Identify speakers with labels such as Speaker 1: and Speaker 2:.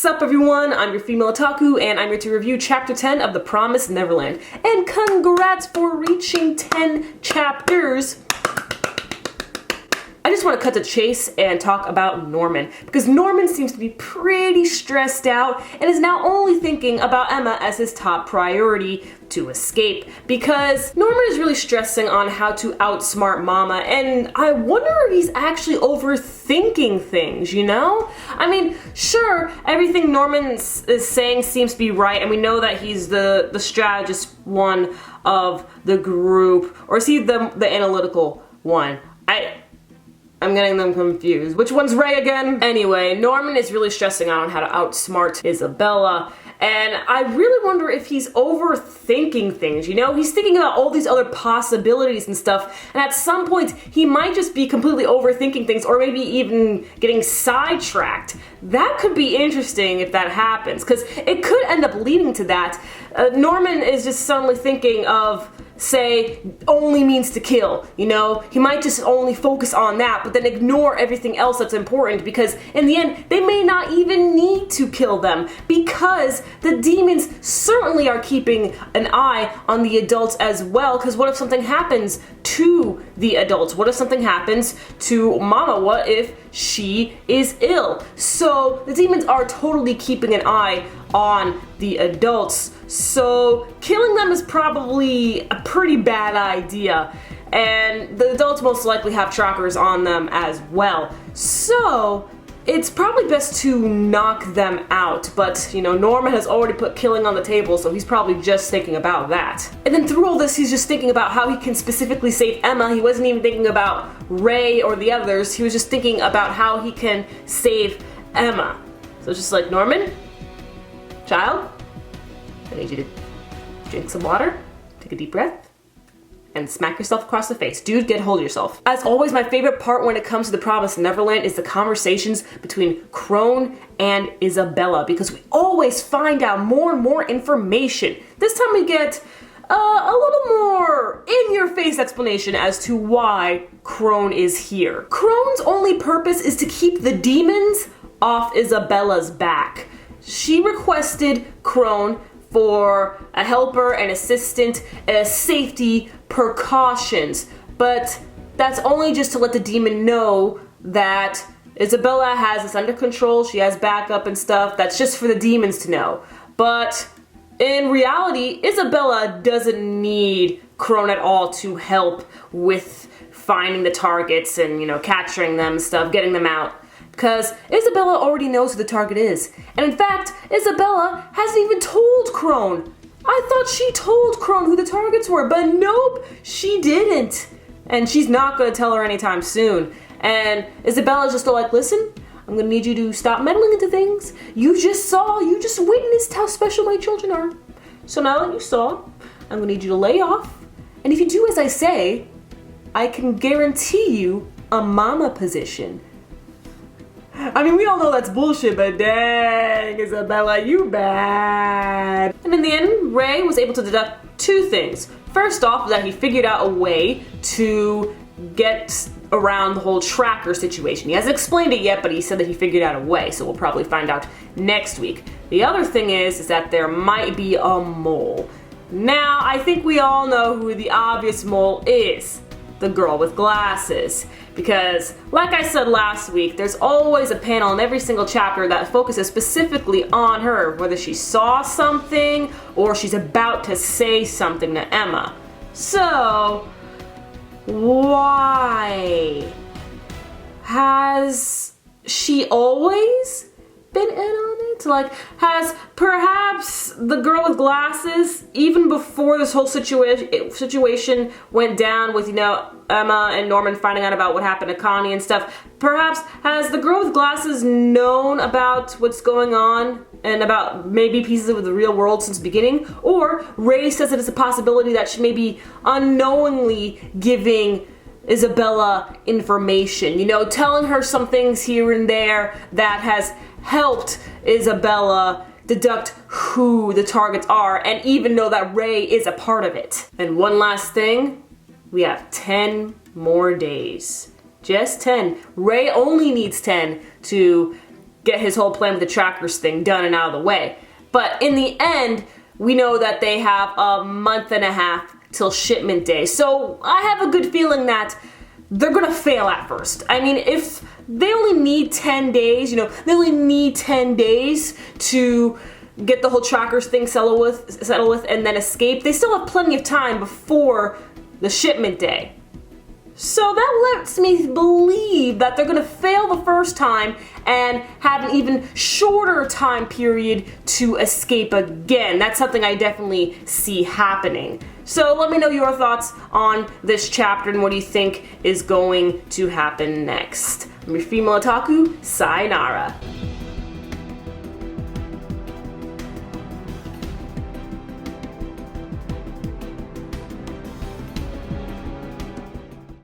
Speaker 1: Sup everyone, I'm your female otaku, and I'm here to review Chapter 10 of The Promised Neverland. And congrats for reaching 10 chapters! I just want to cut to the chase and talk about Norman, because Norman seems to be pretty stressed out and is now only thinking about Emma as his top priority to escape, because Norman is really stressing on how to outsmart Mama, and I wonder if he's actually overthinking things, you know? I mean, sure, everything Norman is saying seems to be right, and we know that he's the strategist one of the group, or is he the analytical one? I'm getting them confused. Which one's Ray again? Anyway, Norman is really stressing out on how to outsmart Isabella, and I really wonder if he's overthinking things, you know? He's thinking about all these other possibilities and stuff, and at some point, he might just be completely overthinking things, or maybe even getting sidetracked. That could be interesting if that happens, because it could end up leading to that. Norman is just suddenly thinking of, say, only means to kill, you know? He might just only focus on that, but then ignore everything else that's important, because in the end, they may not even need to kill them, because the demons certainly are keeping an eye on the adults as well, because what if something happens to the adults? What if something happens to Mama? What if she is ill? So the demons are totally keeping an eye on the adults, so killing them is probably a pretty bad idea, and the adults most likely have trackers on them as well, so it's probably best to knock them out. But you know, Norman has already put killing on the table, so he's probably just thinking about that. And then through all this, he's just thinking about how he can specifically save Emma. He wasn't even thinking about Ray or the others, he was just thinking about how he can save Emma. So it's just like, Norman, child, I need you to drink some water, take a deep breath, and smack yourself across the face. Dude, get a hold of yourself. As always, my favorite part when it comes to The Promised Neverland is the conversations between Crone and Isabella, because we always find out more and more information. This time we get a little more in-your-face explanation as to why Crone is here. Crone's only purpose is to keep the demons off Isabella's back. She requested Crone for a helper, an assistant, safety precautions, but that's only just to let the demon know that Isabella has this under control, she has backup and stuff. That's just for the demons to know. But in reality, Isabella doesn't need Crone at all to help with finding the targets and, you know, capturing them, stuff, getting them out. Because Isabella already knows who the target is. And in fact, Isabella hasn't even told Crone. I thought she told Crone who the targets were, but nope, she didn't. And she's not going to tell her anytime soon. And Isabella's just like, listen, I'm going to need you to stop meddling into things. You just witnessed how special my children are. So now that you saw, I'm going to need you to lay off. And if you do as I say, I can guarantee you a mama position. I mean, we all know that's bullshit, but dang, Isabella, you bad. And in the end, Ray was able to deduct two things. First off, that he figured out a way to get around the whole tracker situation. He hasn't explained it yet, but he said that he figured out a way, so we'll probably find out next week. The other thing is that there might be a mole. Now, I think we all know who the obvious mole is. The girl with glasses. Because, like I said last week, there's always a panel in every single chapter that focuses specifically on her, whether she saw something or she's about to say something to Emma. So, why? Has she always been in on it? Like, has perhaps the girl with glasses, even before this whole situation went down with, you know, Emma and Norman finding out about what happened to Connie and stuff, perhaps has the girl with glasses known about what's going on and about maybe pieces of the real world since the beginning? Or Ray says that it's a possibility that she may be unknowingly giving Isabella information, you know, telling her some things here and there that has helped Isabella deduct who the targets are and even know that Ray is a part of it. And one last thing, we have 10 more days. Just 10. Ray only needs 10 to get his whole plan with the trackers thing done and out of the way. But in the end, we know that they have a month and a half till shipment day. So I have a good feeling that they're gonna fail at first. I mean, if they only need 10 days, they only need 10 days to get the whole trackers thing settled with and then escape, they still have plenty of time before the shipment day. So that lets me believe that they're gonna fail the first time and have an even shorter time period to escape again. That's something I definitely see happening. So let me know your thoughts on this chapter and what do you think is going to happen next. I'm your female otaku, sayonara.